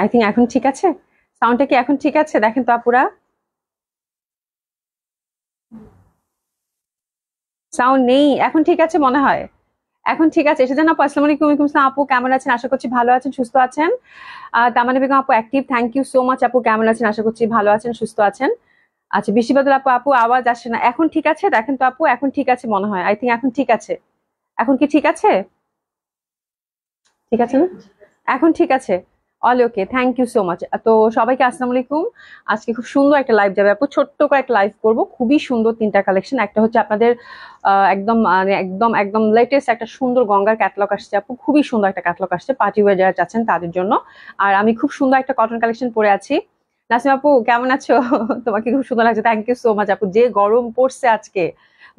I think এখন ঠিক আছে। সাউন্ডটা কি এখন ঠিক আছে? দেখেন তো আপুরা, সাউন্ড নেই, এখন ঠিক আছে মনে হয়। এখন ঠিক আছে, এসে যান আপু। আসসালামু আলাইকুম। ওয়ালাইকুম আসসালাম আপু, কেমন আছেন? আশা করছি ভালো আছেন, সুস্থ আছেন। তামান্না বেগম আপু active, thank you so much আপু। কেমন আছেন? আশা করছি ভালো আছেন, সুস্থ আছেন। আচ্ছা, বৃষ্টি বাদল আপু, আপু আওয়াজ আসে না, এখন ঠিক আছে? দেখেন তো আপু, এখন ঠিক আছে মনে হয়। আই থিঙ্ক এখন ঠিক আছে। এখন কি ঠিক আছে? ঠিক আছে না? এখন ঠিক আছে। All okay, thank you so much. তো সবাইকে আসসালামু আলাইকুম। আজকে খুব সুন্দর একটা লাইভ যাবে আপু, ছোট্ট করে একটা লাইভ করব। খুবই সুন্দর তিনটা কালেকশন। একটা হচ্ছে আপনাদের একদম মানে একদম একদম লেটেস্ট একটা সুন্দর গঙ্গার ক্যাটলগ আসছে আপু, খুবই সুন্দর একটা ক্যাটলগ আসছে পার্টি ওয়্যার যারা চাচ্ছেন তাদের জন্য। আর আমি খুব সুন্দর একটা কটন কালেকশন পরে আছি। নাসিম আপু কেমন আছো? তোমাকে খুব সুন্দর লাগছে, থ্যাংক ইউ সো মাচ আপু। যে গরম পড়ছে আজকে,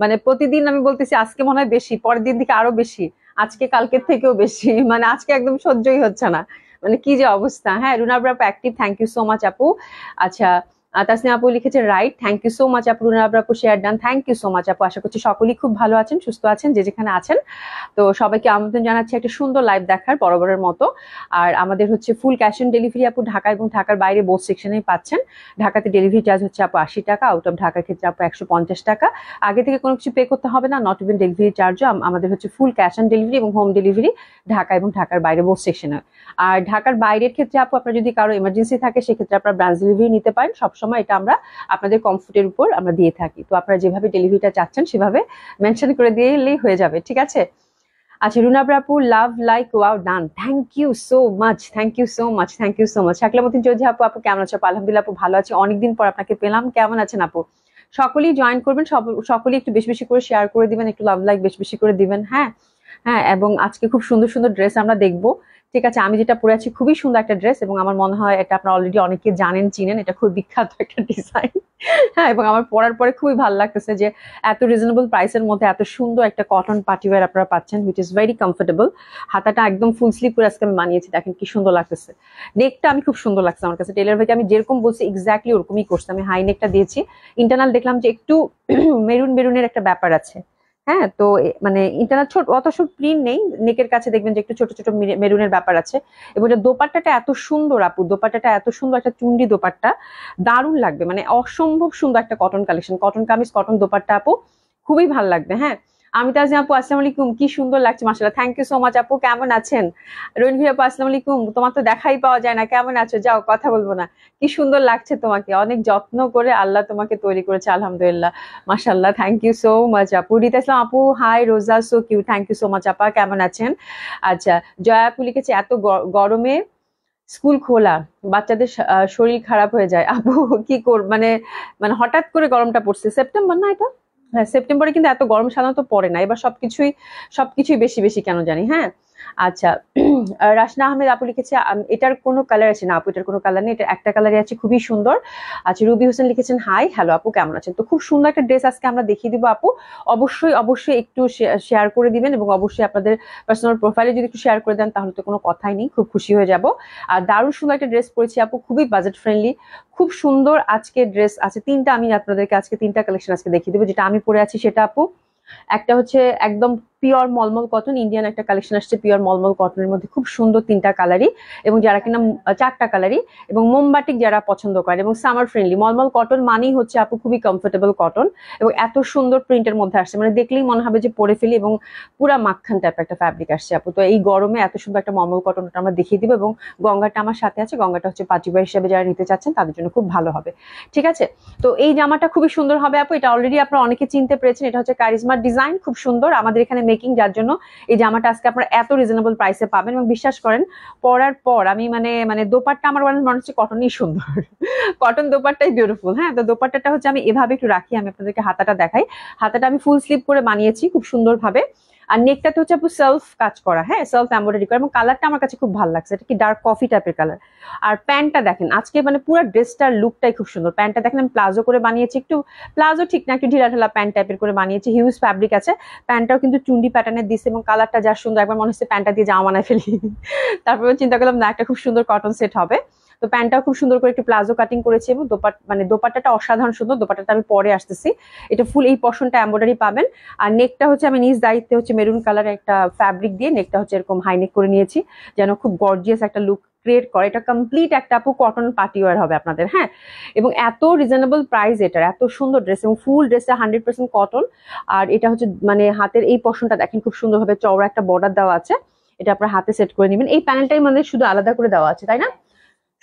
মানে প্রতিদিন আমি বলতেছি আজকে মনে হয় বেশি, পরের দিন থেকে আরো বেশি, আজকে কালকের থেকেও বেশি, মানে আজকে একদম সহ্যই হচ্ছে না। মানে কি যে অবস্থা। হ্যাঁ, রুনা আপু active, thank you so much আপু। আচ্ছা, তাসনিয়া আপু লিখেছে right, thank you so much আপু। রুনা আপু share done, thank you so much আপু। আশা করছি সকলেই খুব ভালো আছেন, সুস্থ আছেন, যে যেখানে আছেন। তো সবাইকে আমন্ত্রণ জানাচ্ছি একটা সুন্দর লাইভ দেখার বরাবরের মতো। আর আমাদের হচ্ছে ফুল ক্যাশ অন ডেলিভারি আপু, ঢাকা এবং ঢাকার বাইরে বোথ সেকশনেই পাচ্ছেন। ঢাকাতে ডেলিভারি চার্জ হচ্ছে আপু 80 টাকা, আউট অফ ঢাকার ক্ষেত্রে আপু 150 টাকা। আগে থেকে কোনো কিছু পে করতে হবে না, নট ইভেন ডেলিভারি চার্জও। আমাদের হচ্ছে ফুল ক্যাশ অন ডেলিভারি এবং হোম ডেলিভারি ঢাকা এবং ঢাকার বাইরে বোথ সেকশনে। আর ঢাকার বাইরের ক্ষেত্রে আপু, আপনার যদি কারো এমার্জেন্সি থাকে সেক্ষেত্রে আপনারা ব্রাঞ্চ ডেলিভারি নিতে পারেন। সবসময় এটা আমরা আপনাদের কমফোর্টের উপর আমরা দিয়ে থাকি। তো আপনারা যেভাবে ডেলিভারিটা চাচ্ছেন সেভাবে মেনশন করে দিলেই হয়ে যাবে, ঠিক আছে? আচ্ছা, রুনা আপু love like wow done, thank you so much, thank you so much, thank you so much. Shaklamuddin Chowdhury আপু, আপু কেমন আছো? আলহামদুলিল্লাহ আপু, ভালো আছি, অনেকদিন পর আপনাকে পেলাম। কেমন আছেন আপু? সকলেই জয়েন করবেন, সকলেই একটু বেশি বেশি করে শেয়ার করে দিবেন, একটু লাভ লাইক বেশি বেশি করে দিবেন। হ্যাঁ হ্যাঁ, এবং আজকে খুব সুন্দর সুন্দর ড্রেস আমরা দেখবো। ঠিক আছে, আমি যেটা পরে আছি খুবই সুন্দর একটা ড্রেস, এবং আমার মনে হয় এটা আপনারা অলরেডি অনেকে জানেন, চিনেন, এটা খুব বিখ্যাত একটা ডিজাইন। হ্যাঁ, এবং আমার পরার পরে খুবই ভালো লাগতেছে যে এত রিজনেবল প্রাইসের মধ্যে এত সুন্দর একটা কটন পার্টিওয়্যার আপনারা পাচ্ছেন, হুইচ ইজ ভেরি কমফোর্টেবল। হাতাটা একদম ফুল স্লিভ করে আজকে আমি বানিয়েছি, দেখেন কি সুন্দর লাগতেছে। নেকটা আমি খুব সুন্দর লাগছে আমার কাছে, টেলার ভাইকে আমি যেরকম বলছি এক্স্যাক্টলি ওরকমই করছে। আমি হাই নেকটা দিয়েছি, ইন্টারনাল দেখলাম যে একটু মেরুন মেরুনের একটা ব্যাপার আছে। হ্যাঁ, তো মানে ইন্টারনাল ছোট, অত সব প্রিন্ট নেই, নেকের কাছে দেখবেন যে একটু ছোট ছোট মেরুনের ব্যাপার আছে। এবং এটা দোপাট্টাটা এত সুন্দর আপু, দোপাট্টাটা এত সুন্দর, একটা চুন্ডি দোপাট্টা, দারুণ লাগবে, মানে অসম্ভব সুন্দর একটা cotton collection, cotton kameez, cotton dupatta আপু, খুবই ভালো লাগবে। হ্যাঁ, আমি তাজি আপু আসসালামু আলাইকুম, কি সুন্দর লাগছে মাশাআল্লাহ, থ্যাংক ইউ সো মাচ আপু। কেমন আছেন? রোহিণী আপু আসসালামু আলাইকুম, তোমার তো দেখাই পাওয়া যায় না, কেমন আছো? যাও, কথা বলবো না। কি সুন্দর লাগছে তোমাকে, অনেক যত্ন করে আল্লাহ তোমাকে তৈরি করেছে, আলহামদুলিল্লাহ, মাশাআল্লাহ, থ্যাংক ইউ সো মাচ আপু। রিতা ইসলাম আপু হাই, রোজা সো কিউ, থ্যাংক ইউ সো মাচ আপা, কেমন আছেন? আচ্ছা, জয়া আপু লিখেছে এত গরমে স্কুল খোলা, বাচ্চাদের শরীর খারাপ হয়ে যায় আপু। কি কর মানে, মানে হঠাৎ করে গরমটা পড়ছে, সেপ্টেম্বর না এটা? হ্যাঁ, সেপ্টেম্বরে কিন্তু এত গরম সাধারণত পড়ে না, এবার সবকিছুই সবকিছুই বেশি বেশি কেন জানি। হ্যাঁ, আচ্ছা, রাশনা আহমেদ আপু লিখেছে এটার কোনো কালার আছে না আপু? এটার কোনো কালার নেই, এটা একটা কালারই আছে, খুবই সুন্দর। আচ্ছা, রুবি হোসেন লিখেছেন হাই, হ্যালো আপু, কেমন আছেন? তো খুব সুন্দর একটা ড্রেস আজকে আমরা দেখিয়ে দিব আপু। অবশ্যই অবশ্যই একটু শেয়ার করে দিবেন, এবং অবশ্যই আপনাদের পার্সোনাল প্রোফাইলে যদি একটু শেয়ার করে দেন তাহলে তো কোনো কথাই নেই, খুব খুশি হয়ে যাব। আর দারুণ সুন্দর একটা ড্রেস পরেছি আপু, খুবই বাজেট ফ্রেন্ডলি, খুব সুন্দর। আজকে ড্রেস আছে তিনটা, আমি আপনাদেরকে আজকে তিনটা কালেকশন আজকে দেখিয়ে দেবো। যেটা আমি পরে আছি সেটা আপু, একটা হচ্ছে একদম পিওর মলমল কটন, ইন্ডিয়ান একটা কালেকশন আসছে পিওর মলমল কটনের মধ্যে, খুব সুন্দর তিনটা কালারই, এবং যারা কিনা চারটা কালারই, এবং মোমবাটিক যারা পছন্দ করেন, এবং সামার ফ্রেন্ডলি। মলমল কটন মানেই হচ্ছে আপু খুবই কমফোর্টেবল কটন, এবং এত সুন্দর প্রিন্টের মধ্যে আসছে, মানে দেখলেই মনে হবে যে পরে ফেলি, এবং পুরা মাখন টাইপ একটা ফ্যাব্রিক আসছে আপু। তো এই গরমে এত সুন্দর একটা মলমল কটনটা আমরা দেখিয়ে দিব, এবং গঙ্গাটা আমার সাথে আছে, গঙ্গাটা হচ্ছে পার্টিওয়্যার হিসেবে যারা নিতে চাচ্ছেন তাদের জন্য খুব ভালো হবে, ঠিক আছে? তো এই জামাটা খুবই সুন্দর হবে আপু, এটা অলরেডি আপনারা অনেকে চিনতে পেরেছেন, এটা হচ্ছে কারিজমার ডিজাইন, খুব সুন্দর আমাদের এখানে মেকিং, যার জন্য এই জামাটা আজকে আপনারা এত রিজনেবল প্রাইসে পাবেন। এবং বিশ্বাস করেন, পরার পর আমি মানে মানে দোপাট্টা আমার মনে হচ্ছে কটনই সুন্দর। কটন দোপাট্টাই বিউটিফুল। হ্যাঁ, তো দোপাট্টাটা হচ্ছে আমি এভাবে একটু রাখি, আমি আপনাদেরকে হাতাটা দেখাই। হাতাটা আমি ফুল স্লিভ করে বানিয়েছি খুব সুন্দর ভাবে। আর নেকটাতে হচ্ছে আপু সেলফ কাজ করা, হ্যাঁ, সেলফ এমব্রয়ডারি করা, এবং কালারটা আমার কাছে খুব ভালো লাগছে, এটা কি ডার্ক কফি টাইপের কালার। আর প্যান্টটা দেখেন আজকে, মানে পুরো ড্রেসটার লুকটাই খুব সুন্দর। প্যান্টটা দেখেন আমি প্লাজো করে বানিয়েছি, একটু প্লাজো ঠিক না, একটু ঢিলা ঢালা প্যান্ট টাইপের করে বানিয়েছি, হিউজ ফ্যাব্রিক আছে। প্যান্টটাও কিন্তু চুন্ডি প্যাটার্নের দিচ্ছে, এবং কালারটা যা সুন্দর, একবার মনে হচ্ছে প্যান্টটা দিয়ে জামা বানায় ফেলি। তারপরে চিন্তা করলাম না, একটা খুব সুন্দর কটন সেট হবে। তো প্যান্টটাও খুব সুন্দর করে একটু প্লাজো কাটিং করেছি এবং দোপাট্টাটা অসাধারণ সুন্দর। দোপাট্টাটা আমি পরে আসতেছি। এটা ফুল এই পশনটা এমব্রয়ডারি পাবেন। আর নেকটা হচ্ছে আমি নিজ দায়িত্বে হচ্ছে মেরুন কালারের একটা ফ্যাব্রিক দিয়ে নেকটা হচ্ছে এরকম হাই নেক করে নিয়েছি, যেন খুব গর্জিয়াস একটা লুক ক্রিয়েট করে। এটা কমপ্লিট একটা আপু কটন পার্টি ওয়্যার হবে আপনাদের, হ্যাঁ। এবং এত রিজনেবল প্রাইস এটার, এত সুন্দর ড্রেস এবং ফুল ড্রেসে 100% কটন। আর এটা হচ্ছে হাতের এই পশনটা দেখেন খুব সুন্দরভাবে চওড়া একটা বর্ডার দেওয়া আছে। এটা আপনার হাতে সেট করে নেবেন। এই প্যানেলটাই শুধু আলাদা করে দেওয়া আছে, তাই না?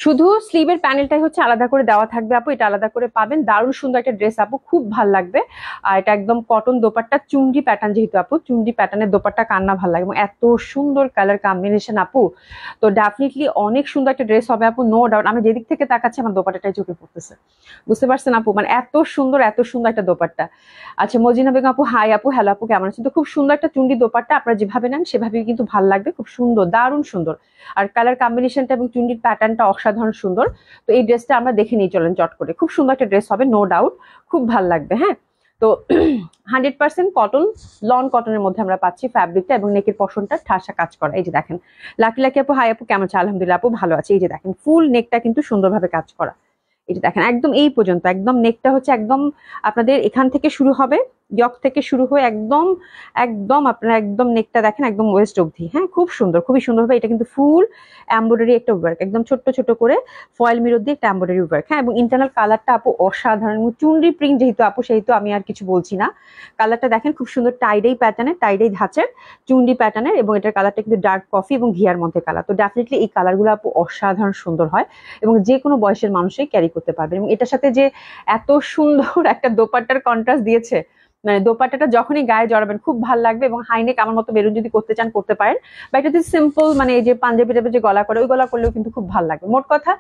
শুধু স্লিভের প্যানেলটাই হচ্ছে আলাদা করে দেওয়া থাকবে আপু, এটা আলাদা করে পাবেন। দারুণ সুন্দর একটা ড্রেস আপু, খুব ভাল লাগবে। আর এটা একদম কটন দোপাট্টা, চুন্ডি প্যাটার্ন, যেহেতু আপু চুন্ডি প্যাটার্নের দোপাট্টা কান্না ভাল লাগে এবং এত সুন্দর কালার কম্বিনেশন আপু। তো ডেফিনেটলি অনেক সুন্দর একটা ড্রেস হবে আপু, নো ডাউট। আমি যেদিক থেকে তাকাচ্ছি আমার দোপাট্টাটাই চোখে পড়তেছে, বুঝতে পারছেন আপু? এত সুন্দর একটা দোপাট্টা। আচ্ছা মজিনা বেগম আপু, হাই আপু, হ্যালো আপু, কেমন আছেন? তো খুব সুন্দর একটা চুন্ডি দোপাট্টা, আপনারা যেভাবে নেন সেভাবেই কিন্তু ভাল লাগবে, খুব সুন্দর, দারুণ সুন্দর। আর কালার কম্বিনেশনটা এবং চুন্ডির প্যাটার্নটা অসাধারণ সুন্দর। তো এই ড্রেসটা আমরা দেখে নিই, চলেন চট করে। খুব সুন্দর একটা ড্রেস হবে, নো ডাউট, খুব ভালো লাগবে, হ্যাঁ। তো 100% কটন, লন কটনের মধ্যে আমরা পাচ্ছি ফ্যাব্রিকটা এবং নেকের পশনটা ঠাসা কাজ করা। এই যে দেখেন, লাকি লাকি আপু, হাই আপু, কেমন আছে? আলহামদুলিল্লাহ আপু, ভালো আছে। এই যে দেখেন ফুল নেকটা কিন্তু সুন্দরভাবে কাজ করা। এই যে দেখেন একদম এই পর্যন্ত, একদম নেকটা হচ্ছে একদম আপনাদের এখান থেকে শুরু হবে, ইয়ক থেকে শুরু হয়ে একদম একদম আপনারা একদম নেকটা দেখেন একদম ওয়েস্ট অবধি, হ্যাঁ। খুব সুন্দর, খুবই সুন্দর হবে। এটা কিন্তু ফুল এমব্রয়ডারি একটা ওয়ার্ক, একদম ছোট্ট ছোট করে ফয়েল মিরর দিয়ে একটা এমব্রয়ডারি ওয়ার্ক, হ্যাঁ। এবং ইন্টারনাল কালারটা আপু অসাধারণ, চুনরি প্রিন্ট যেহেতু আপু সেহেতু আমি আর কিছু বলছি না। কালারটা দেখেন খুব সুন্দর, টাইডাই প্যাটার্নের, টাইডাই ধাঁচের চুনরি প্যাটার্নের, এবং এটার কালারটা কিন্তু ডার্ক কফি এবং ঘিয়ার মধ্যে কালার। তো ডেফিনেটলি এই কালারগুলো আপু অসাধারণ সুন্দর হয় এবং যে কোনো বয়সের মানুষই ক্যারি করতে পারবে। এবং এটার সাথে যে এত সুন্দর একটা দোপাট্টার কন্ট্রাস্ট দিয়েছে, দোপাট্টাটা যখনই গায়ে জড়াবেন খুব ভালো লাগবে। এবং হাইনেক আমার মতো মেরুন যদি করতে চান করতে পারেন, বা এটা যদি সিম্পল এই যে পাঞ্জাবি টাইপের যে গলা করে ওই গলা করলেও কিন্তু খুব ভালো লাগবে। মোট কথা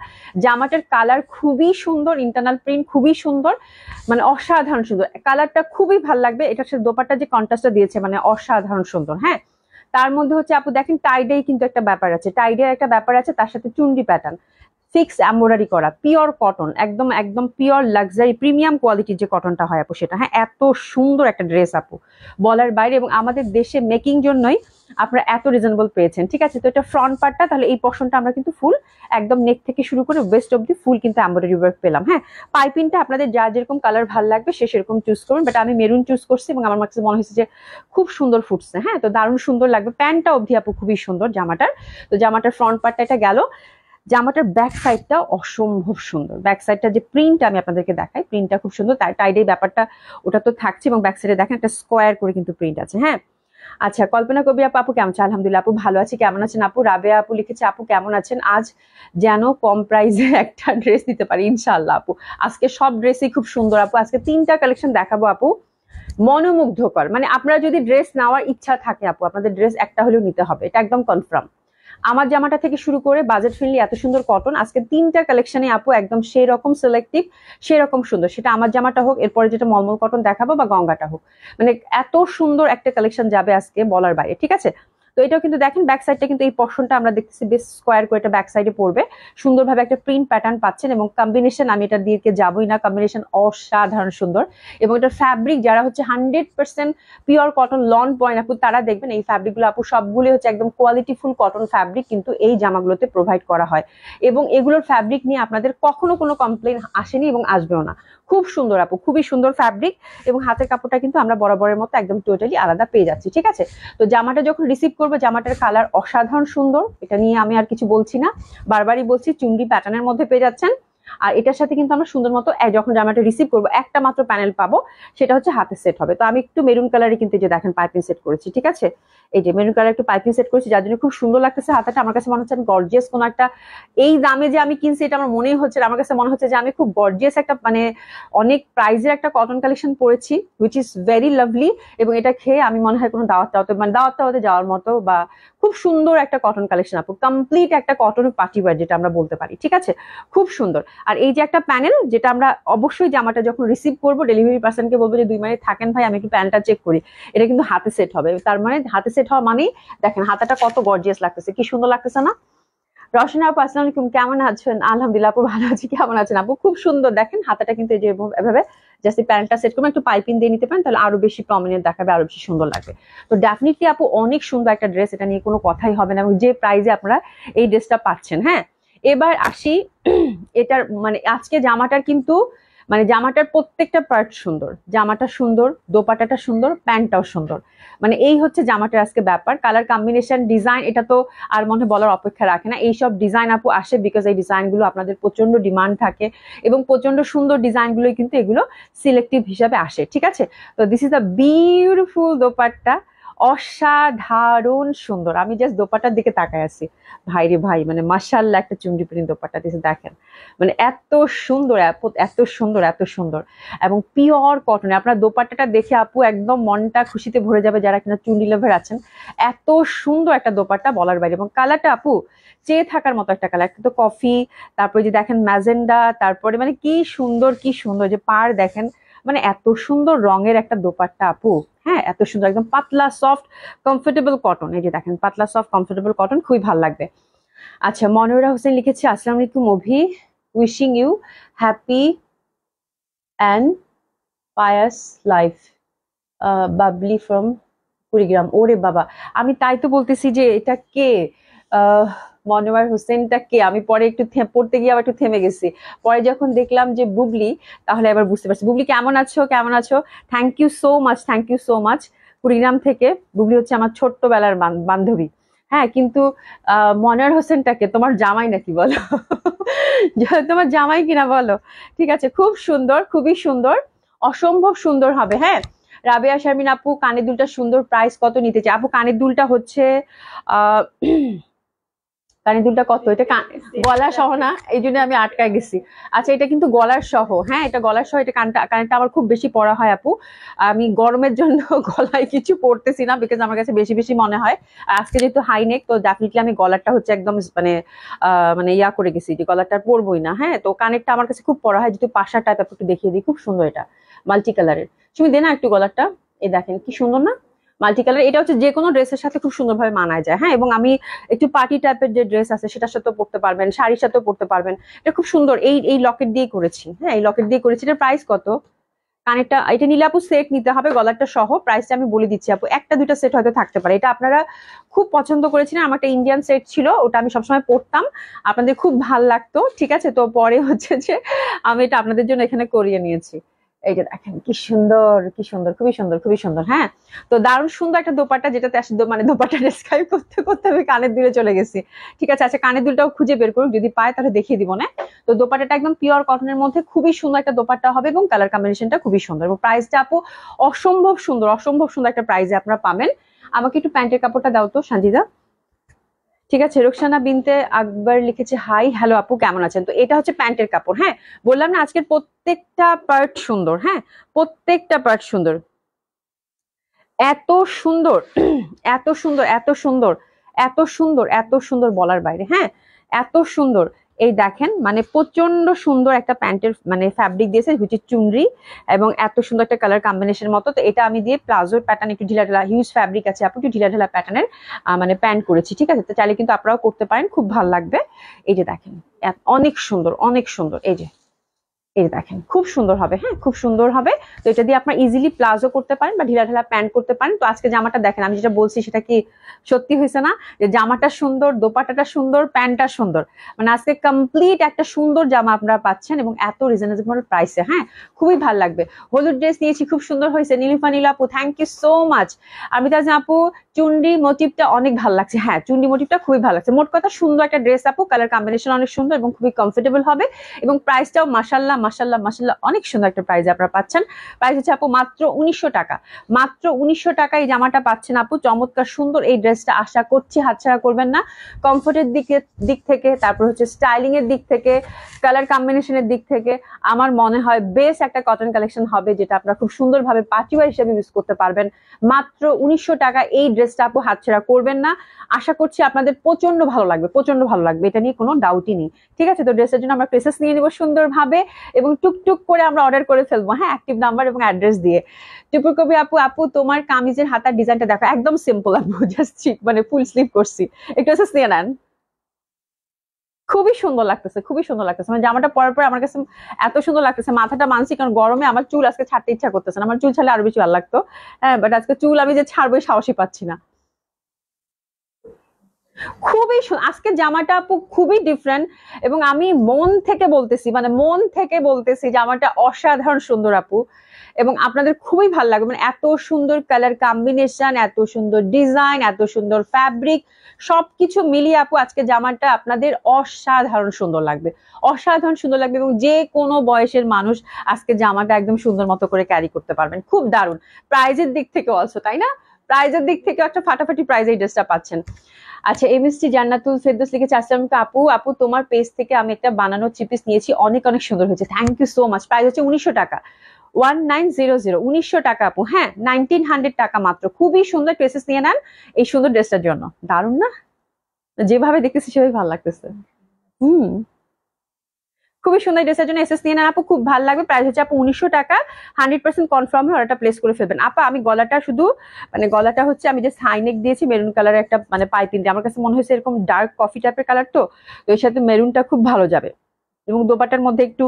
জামাটার কালার খুবই সুন্দর, ইন্টারনাল প্রিন্ট খুবই সুন্দর, অসাধারণ সুন্দর, কালারটা খুবই ভালো লাগবে। এটার সাথে দোপাট্টার যে কন্ট্রাস্টটা দিয়েছে অসাধারণ সুন্দর, হ্যাঁ। তার মধ্যে হচ্ছে আপু দেখেন টাইডেই কিন্তু একটা ব্যাপার আছে, টাইডের একটা ব্যাপার আছে, তার সাথে চুন্ডি প্যাটার্ন, ফিক্স এমব্রয়ডারি করা, পিওর কটন, একদম একদম পিওর লাক্সারি প্রিমিয়াম কোয়ালিটির যে কটনটা হয় আপু সেটা, হ্যাঁ। এত সুন্দর একটা ড্রেস আপু বলার বাইরে, এবং আমাদের দেশে মেকিং জন্যই আপনারা এত রিজনেবল পেয়েছেন, ঠিক আছে। তো এটা ফ্রন্ট পার্টটা, তাহলে এই পশনটা আমরা কিন্তু ফুল একদম নেক থেকে শুরু করে ওয়েস্ট অব্দি ফুল কিন্তু এমব্রয়ডারি ওয়ার্ক পেলাম, হ্যাঁ। পাইপিংটা আপনাদের যা যেরকম কালার ভালো লাগবে সে সেরকম চুজ করবেন, বাট আমি মেরুন চুজ করছি এবং আমার কাছে মনে হয়েছে যে খুব সুন্দর ফুটছে, হ্যাঁ। তো দারুণ সুন্দর লাগবে। প্যান্টটা অবধি আপু খুবই সুন্দর জামাটার। তো জামাটার ফ্রন্ট পার্টটা এটা গেল, জামাটার ব্যাক সাইডটা অসম্ভব সুন্দর। ব্যাক সাইডটা যে প্রিন্ট আমি আপনাদেরকে দেখাই, প্রিন্টটা খুব সুন্দর, টাইডের ব্যাপারটা ওটা তো থাকছে, এবং ব্যাক সাইডে দেখেন একটা স্কোয়ার করে কিন্তু প্রিন্ট আছে, হ্যাঁ। আচ্ছা কল্পনা কবি আপু কেমন আছে? আলহামদুলিল্লাহ আপু ভালো আছি, কেমন আছেন আপু? রাবেয়া আপু লিখেছে আপু কেমন আছেন? আজ যেন কম প্রাইসে একটা ড্রেস দিতে পারি ইনশাআল্লাহ আপু। আজকে সব ড্রেসই খুব সুন্দর আপু, আজকে 3টা কালেকশন দেখাবো আপু, মনোমুগ্ধকর। আপনারা যদি ড্রেস নেওয়ার ইচ্ছা থাকে আপু, আপনাদের ড্রেস একটা হলেও নিতে হবে, এটা একদম কনফার্ম। আমার জামাটা থেকে শুরু করে বাজেট ফ্রেন্ডলি এত সুন্দর কটন, আজকে 3টা কালেকশনে আপু একদম সেই রকম সিলেক্টিভ, সেই রকম সুন্দর। সেটা আমার জামাটা হোক, এরপরে যেটা মলমল কটন দেখাবো, বা গঙ্গাটা হোক, এত সুন্দর একটা কালেকশন যাবে আজকে বলার বাইরে, ঠিক আছে। তো এটাও কিন্তু দেখেন ব্যাক সাইডটা কিন্তু এই পশনটা আমরা দেখতেছি বেশ স্কোয়ার করে এটা ব্যাক সাইডে পড়বে, সুন্দরভাবে একটা প্রিন্ট প্যাটার্ন পাচ্ছেন, এবং কম্বিনেশন আমি এটা দিয়ে যাবই না, কম্বিনেশন অসাধারণ সুন্দর। এবং এটা ফ্যাব্রিক যারা হচ্ছে 100% পিওর কটন লন পয়েন্ট আপু, তারা দেখবেন এই ফ্যাব্রিকগুলো আপু সবগুলো হচ্ছে একদম কোয়ালিটিফুল কটন ফ্যাব্রিক কিন্তু এই জামাগুলোতে প্রোভাইড করা হয়, এবং এগুলোর ফ্যাব্রিক নিয়ে আপনাদের কখনো কোনো কমপ্লেন আসেনি এবং আসবেও না। খুব সুন্দর আপু, খুবই সুন্দর ফ্যাব্রিক, এবং হাতের কাপড়টা কিন্তু আমরা বরাবরের মতো একদম টোটালি আলাদা পেয়ে যাচ্ছি, ঠিক আছে। তো জামাটা যখন রিসিভ করবো, জামাটার কালার অসাধারণ সুন্দর, এটা নিয়ে আমি আর কিছু বলছি না, বারবারই বলছি চুন্ডি প্যাটার্নের মধ্যে পেয়ে যাচ্ছেন। আর এটার সাথে কিন্তু আমরা সুন্দর মতো যখন জামাটা রিসিভ করবো একটা মাত্র প্যানেল পাবো, সেটা হচ্ছে হাতে সেট হবে। তো আমি একটু মেরুন কালারে কিন্তু যে দেখেন পাইপিং সেট করেছি, ঠিক আছে। এই যে মেরুন কালার একটু পাইপিং সেট করেছি, যার জন্য খুব সুন্দর লাগতেছে হাতাটা। আমার কাছে মনে হচ্ছে আমি গর্জিয়াস কোনো একটা, এই দামে যে আমি কিনছি এটা আমার মনেই হচ্ছে, আমার কাছে মনে হচ্ছে যে আমি খুব গর্জিয়াস একটা অনেক প্রাইজের একটা কটন কালেকশন পরেছি, হুইচ ইজ ভেরি লাভলি। এবং এটা খেয়ে আমি মনে হয় কোনো দাওয়াত টাওয়াতে যাওয়ার মতো, বা খুব সুন্দর একটা কটন কালেকশন আপু, কমপ্লিট একটা কটন পার্টি ওয়্যার যেটা আমরা বলতে পারি, ঠিক আছে। খুব সুন্দর। আর এই যে একটা প্যানেল, যেটা আমরা অবশ্যই জামাটা যখন রিসিভ করবো ডেলিভারি পার্সনকে বলবো যে 2 মিনিট থাকেন ভাই, আমি একটু প্যান্টটা চেক করি। এটা কিন্তু হাতে সেট হবে, তার হাতে সেট হওয়া মানেই দেখেন হাতাটা কত গর্জিয়াস লাগতেছে, কি সুন্দর লাগতেছে না? রশনা আপু আসসালামু আলাইকুম, কেমন আছেন? আলহামদুলিল্লাহ আপু ভালো আছি, কেমন আছেন আপু? খুব সুন্দর দেখেন হাতাটা কিন্তু এই যে এভাবে জাস্ট প্যান্টটা সেট করবেন, একটু পাইপিং দিয়ে নিতে পারেন, তাহলে আরো বেশি প্রমিনেন্ট দেখাবে, আরো বেশি সুন্দর লাগবে। তো ডেফিনেটলি আপু অনেক সুন্দর একটা ড্রেস, এটা নিয়ে কোনো কথাই হবে না, এবং যে প্রাইসে আপনারা এই ড্রেসটা পাচ্ছেন, হ্যাঁ। এবার আসি এটার মানে আজকে জামাটার কিন্তু মানে জামাটার প্রত্যেকটা পার্ট সুন্দর, জামাটা সুন্দর, দোপাট্টাটা সুন্দর, প্যান্টটাও সুন্দর। মানে এই হচ্ছে জামাটার আজকে ব্যাপার। কালার কম্বিনেশন, ডিজাইন, এটা তো আর মনে হয় বলার অপেক্ষা রাখে না। এইসব ডিজাইন আপু আসে বিকজ এই ডিজাইনগুলো আপনাদের প্রচন্ড ডিমান্ড থাকে এবং প্রচন্ড সুন্দর ডিজাইনগুলোই কিন্তু এগুলো সিলেক্টিভ হিসাবে আসে, ঠিক আছে? তো this is the beautiful dupatta, অসাধারণ সুন্দর। আমি জাস্ট দোপাট্টার দিকে তাকায় আছি, ভাই রে ভাই, মানে মাশাআল্লাহ একটা চুন্ডি প্রিন্ট দোপাট্টা দিয়েছে, দেখেন মানে এত সুন্দর, এত সুন্দর, এত সুন্দর এবং পিওর কটনে। আপনার দোপাট্টাটা দেখে আপু একদম মনটা খুশিতে ভরে যাবে যারা কিনা চুন্ডি লাভার আছেন। এত সুন্দর একটা দোপাট্টা বলার বাইরে, এবং কালারটা আপু চেয়ে থাকার মতো একটা কালার। একটা তো কফি, তারপরে যে দেখেন ম্যাজেন্ডা, তারপরে মানে কি সুন্দর, কি সুন্দর যে পার দেখেন, মানে এত সুন্দর রঙের একটা দোপাট্টা আপু। হ্যাঁ, এত সুন্দর, একদম পাতলা সফট কমফোর্টেবল কটন। এই যে দেখেন পাতলা সফট কমফোর্টেবল কটন, খুবই ভালো লাগবে। আচ্ছা, মনোরা হোসেন লিখেছে, আসসালামু আলাইকুম Abhi, wishing you happy and pious life, Babli from Kurigram. ওরে বাবা, আমি তাই তো বলতেছি যে এটা কে, মনোয়ার হোসেনটা কে। আমি পরে একটু পড়তে গিয়ে আবার একটু থেমে গেছি, পরে যখন দেখলাম যে বুবলি, তাহলে আবার বুঝতে পারছি। বুবলি কেমন আছো, কেমন আছো? Thank you so much, thank you so much. Kurigram থেকে বুবলি হচ্ছে আমার ছোট্টবেলার বান্ধবী। হ্যাঁ, কিন্তু মনোয়ার হোসেনটাকে তোমার জামাই নাকি বলো? তোমার জামাই কিনা বলো। ঠিক আছে, খুব সুন্দর, খুবই সুন্দর, অসম্ভব সুন্দর হবে। হ্যাঁ, রাবেয়া শারমিন আপু, কানের দুলটা সুন্দর, প্রাইস কত নিতে চাই আপু? কানের দুলটা হচ্ছে আহ কানের দুলটা কত? এটা গলা সহ না, এই জন্য আমি আটকায় গেছি। আচ্ছা, এটা কিন্তু গলার সহ। হ্যাঁ, এটা গলার সহ। এটা কানেরটা আমার খুব বেশি পরা হয় আপু। আমি গরমের জন্য গলায় কিছু পরতেছি না, বিকজ আমার কাছে বেশি বেশি মনে হয়। আর আজকে যেহেতু হাই নেক, তো ডেফিনেটলি আমি গলারটা হচ্ছে একদম মানে মানে ইয়া করে গেছি যে গলারটা পরবই না। হ্যাঁ, তো কানেরটা আমার কাছে খুব পরা হয়, যেহেতু পাশা টাইপ একটু দেখিয়ে দিই, খুব সুন্দর। এটা মাল্টি কালারের। তুমি দে না একটু গলারটা, এই দেখেন কি সুন্দর না, মাল্টি কালার। এটা হচ্ছে যে কোনো ড্রেসের সাথে খুব সুন্দরভাবে মানায় যায়। হ্যাঁ, এবং আমি একটু পার্টি টাইপের যে ড্রেস আছে সেটার সাথেও পরতে পারবেন, শাড়ির সাথেও পরতে পারবেন। এটা খুব সুন্দর। এই লকেট দিয়ে করেছি। হ্যাঁ, এই লকেট দিয়ে করেছি। এটার প্রাইস কত? কানেরটা এটা নিলে আপু সেট নিতে হবে, গলারটা সহ। প্রাইসটা আমি বলে দিচ্ছি আপু, একটা দুইটা সেট হয়তো থাকতে পারে। এটা আপনারা খুব পছন্দ করেছিলেন, আমার একটা ইন্ডিয়ান সেট ছিল, ওটা আমি সবসময় পরতাম, আপনাদের খুব ভাল লাগতো। ঠিক আছে, তো পরে হচ্ছে যে আমি এটা আপনাদের জন্য এখানে করিয়ে নিয়েছি। এই যে দেখেন কি সুন্দর, কি সুন্দর, খুবই সুন্দর, খুবই সুন্দর। হ্যাঁ, তো দারুণ সুন্দর একটা দোপাট্টা, যেটাতে আসলে মানে দোপাট্টা ডেসক্রাইব করতে করতে আমি কানের দুলে চলে গেছি। ঠিক আছে, আচ্ছা কানের দুলটাও খুঁজে বের করুক, যদি পায় তাহলে দেখিয়ে দিব না। তো দোপাট্টাটা একদম পিওর কটনের মধ্যে খুবই সুন্দর একটা দোপাট্টা হবে, এবং কালার কম্বিনেশনটা খুবই সুন্দর, এবং প্রাইসটা আপু অসম্ভব সুন্দর, অসম্ভব সুন্দর একটা প্রাইসে আপনারা পাবেন। আমাকে একটু প্যান্টের কাপড়টা দাও তো সঞ্জিদা। ঠিক আছে, রুকসানা বিনতে আকবর লিখেছে, হাই হ্যালো আপু, কেমন আছেন? তো এটা হচ্ছে প্যান্টের কাপড়। হ্যাঁ, বললাম না আজকের প্রত্যেকটা পার্ট সুন্দর। হ্যাঁ, প্রত্যেকটা পার্ট সুন্দর, এত সুন্দর, এত সুন্দর, এত সুন্দর, এত সুন্দর, এত সুন্দর বলার বাইরে। হ্যাঁ, এত সুন্দর। এই দেখেন, মানে প্রচন্ড সুন্দর একটা প্যান্টের মানে ফ্যাব্রিক দিয়েছে, হচ্ছে চুনরি, এবং এত সুন্দর একটা কালার কম্বিনেশন মতো। তো এটা আমি দিয়ে প্লাজোর প্যাটার্ন, একটু ঢিলা ঢালা হিউজ ফ্যাব্রিক আছে আপু, একটু ঢিলা ঢালা প্যাটার্নের মানে প্যান্ট করেছি। ঠিক আছে, তো চাইলে কিন্তু আপনারাও করতে পারেন, খুব ভালো লাগবে। এই যে দেখেন, অনেক সুন্দর, অনেক সুন্দর। এই যে এই দেখেন, খুব সুন্দর হবে। হ্যাঁ, খুব সুন্দর হবে। তো এটা দিয়ে আপনার ইজিলি প্লাজো করতে পারেন বা ঢিলা ঢালা প্যান্ট করতে পারেন। তো আজকে জামাটা দেখেন, আমি যেটা বলছি সেটা কি সত্যি হয়েছে না, যে জামাটা সুন্দর, দোপাট্টাটা সুন্দর, প্যান্টটা সুন্দর। মানে আজকে কমপ্লিট একটা সুন্দর জামা আপনারা পাচ্ছেন, এবং এত রিজনেবল প্রাইসে। হ্যাঁ, খুবই ভালো লাগবে। হলুদ ড্রেস নিয়েছি, খুব সুন্দর হয়েছে। নীলিফা নীলা আপু, থ্যাংক ইউ সো মাচ। আমি তাজ আপু, চুন্ডি মোটিভটা অনেক ভালো লাগছে। হ্যাঁ, চুন্ডি মোটিভটা খুবই ভালো লাগছে। মোট কথা সুন্দর একটা ড্রেস আপু, কালার কম্বিনেশন অনেক সুন্দর এবং খুবই কমফোর্টেবল হবে, এবং প্রাইসটাও মাশাল্লাহ মাশাল্লাহ মাশাল্লাহ অনেক সুন্দর একটা প্রাইসে আপনারা পাচ্ছেন। প্রাইস হচ্ছে আপু মাত্র 1900 টাকা। মাত্র 1900 টাকা এই জামাটা পাচ্ছেন আপু। চমৎকার সুন্দর এই ড্রেসটা, আশা করছি হাতছাড়া করবেন না। কমফোর্টের দিক থেকে, তারপর হচ্ছে স্টাইলিং এর দিক থেকে, কালার কম্বিনেশনের দিক থেকে আমার মনে হয় বেস্ট একটা কটন কালেকশন হবে, যেটা আপনারা খুব সুন্দরভাবে পার্টিওয়ার হিসেবে ইউজ করতে পারবেন। মাত্র 1900 টাকা এই ড্রেসটা আপু হাতছাড়া করবেন না। আশা করছি আপনাদের প্রচন্ড ভালো লাগবে, প্রচন্ড ভালো লাগবে, এটা নিয়ে কোনো ডাউটই নেই। ঠিক আছে, তো ড্রেসের জন্য আমরা প্রেসেস নিয়ে নিব সুন্দরভাবে, এবং টুকটুক করে আমরা অর্ডার করে ফেলবো। হ্যাঁ, অ্যাক্টিভ নাম্বার এবং অ্যাড্রেস দিয়ে। টুপুর কবি আপু, আপু তোমার কামিজের হাতার ডিজাইনটা দেখো, একদম সিম্পল আপু, জাস্ট মানে ফুল স্লিভ করছি। একটু এসে নিয়ে নেন, খুবই সুন্দর লাগতেছে, খুবই সুন্দর লাগতেছে। মানে জামাটা পরার পরে আমার কাছে এত সুন্দর লাগতেছে, মাথাটা মানছি, কারণ গরমে আমার চুল আজকে ছাড়তে ইচ্ছা করতেছে না। আমার চুল ছাড়লে আরো বেশি ভালো লাগতো। হ্যাঁ, বাট আজকে চুল আমি যে ছাড়বো সাহসী পাচ্ছি না। খুবই আজকে জামাটা আপু খুবই ডিফারেন্ট, এবং আমি মন থেকে বলতেছি, মানে মন থেকে বলতেছি জামাটা অসাধারণ সুন্দর আপু, এবং আপনাদের খুবই ভালো লাগবে। মানে এত সুন্দর কালার কম্বিনেশন, এত সুন্দর ডিজাইন, এত সুন্দর ফ্যাব্রিক, সবকিছু মিলিয়ে আপু আজকে জামাটা আপনাদের অসাধারণ সুন্দর লাগবে, অসাধারণ সুন্দর লাগবে, এবং যে কোনো বয়সের মানুষ আজকে জামাটা একদম সুন্দর মতো করে ক্যারি করতে পারবেন। খুব দারুণ প্রাইজের দিক থেকে অলসো, তাই না? প্রাইজের দিক থেকে একটা ফাটাফাটি প্রাইজে এই ড্রেসটা পাচ্ছেন। আচ্ছা, এমএসটি জান্নাতুল ফেরদৌস লিখেছে, আসসালামু আলাইকুম আপু, আপু তোমার পেজ থেকে আমি একটা বানানো থ্রি পিস নিয়েছি, অনেক অনেক সুন্দর হয়েছে, thank you so much. Price হচ্ছে 1900 টাকা, 1900, 1900 টাকা আপু, হ্যাঁ 1900 টাকা মাত্র। খুবই সুন্দর, ড্রেসেস নিয়ে নেন এই সুন্দর ড্রেসটার জন্য। দারুণ না? যেভাবে দেখতেছি সেভাবে ভালো লাগতেছে। হুম, খুবই সুন্দর, ড্রেসের জন্য এসএস নিয়ে নেন আপু, খুব ভালো লাগবে। প্রাইস হচ্ছে আপু 1900 টাকা, 100% কনফার্ম হয়ে অর্ডারটা প্লেস করে ফেলবেন। আপা আমি গলাটা শুধু, মানে গলাটা হচ্ছে আমি জাস্ট হাইনেক দিয়েছি মেরুন কালারের একটা মানে পাইপিং দিয়ে, আমার কাছে মনে হয়েছে এরকম ডার্ক কফি টাইপের কালার, তো এর সাথে মেরুনটা খুব ভালো যাবে। এবং দোপাটার মধ্যে একটু,